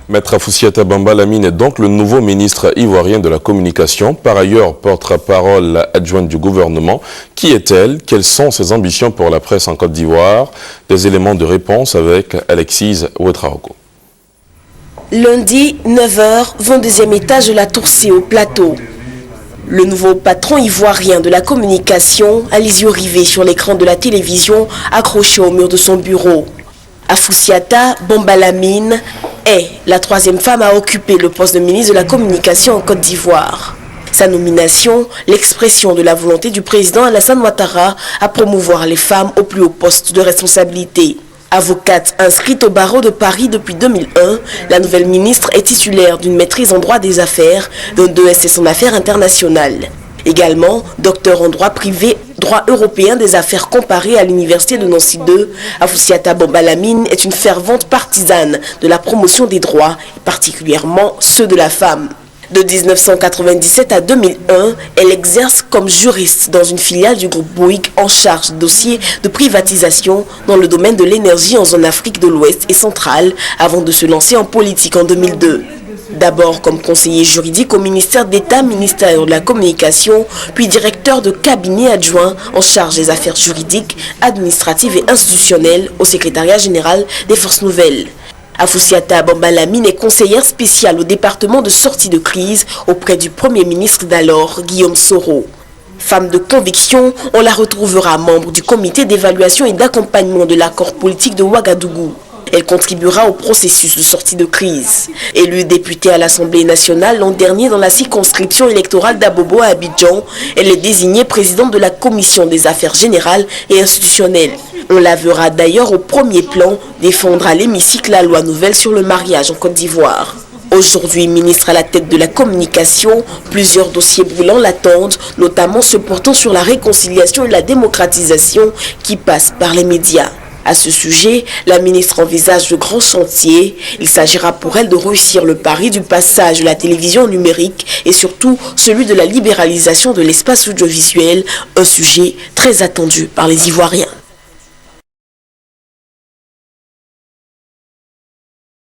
Maître Foussiata Bamba Lamine est donc le nouveau ministre ivoirien de la communication, par ailleurs porte-parole adjointe du gouvernement. Qui est-elle? Quelles sont ses ambitions pour la presse en Côte d'Ivoire? Des éléments de réponse avec Alexise Ouetraogo. Lundi, 9h, 22e étage de la Tour C au plateau. Le nouveau patron ivoirien de la communication a les yeux rivés sur l'écran de la télévision accroché au mur de son bureau. Foussiata Bamba Lamine est la troisième femme à occuper le poste de ministre de la communication en Côte d'Ivoire. Sa nomination, l'expression de la volonté du président Alassane Ouattara à promouvoir les femmes au plus haut poste de responsabilité. Avocate inscrite au barreau de Paris depuis 2001, la nouvelle ministre est titulaire d'une maîtrise en droit des affaires, d'un 2S en affaires internationales. Également, docteur en droit privé, droit européen des affaires comparées à l'université de Nancy 2, Foussiata Bamba Lamine est une fervente partisane de la promotion des droits, et particulièrement ceux de la femme. De 1997 à 2001, elle exerce comme juriste dans une filiale du groupe Bouygues en charge de dossiers de privatisation dans le domaine de l'énergie en zone Afrique de l'Ouest et centrale avant de se lancer en politique en 2002. D'abord comme conseiller juridique au ministère d'État, ministère de la Communication, puis directeur de cabinet adjoint en charge des affaires juridiques, administratives et institutionnelles au secrétariat général des Forces Nouvelles. Foussiata Bamba Lamine est conseillère spéciale au département de sortie de crise auprès du Premier ministre d'alors, Guillaume Soro. Femme de conviction, on la retrouvera membre du comité d'évaluation et d'accompagnement de l'accord politique de Ouagadougou. Elle contribuera au processus de sortie de crise. Élue députée à l'Assemblée nationale l'an dernier dans la circonscription électorale d'Abobo à Abidjan, elle est désignée présidente de la commission des affaires générales et institutionnelles. On la verra d'ailleurs au premier plan défendre à l'hémicycle la loi nouvelle sur le mariage en Côte d'Ivoire. Aujourd'hui ministre à la tête de la communication, plusieurs dossiers brûlants l'attendent, notamment ceux portant sur la réconciliation et la démocratisation qui passent par les médias. À ce sujet, la ministre envisage de grands chantiers. Il s'agira pour elle de réussir le pari du passage de la télévision numérique et surtout celui de la libéralisation de l'espace audiovisuel, un sujet très attendu par les Ivoiriens.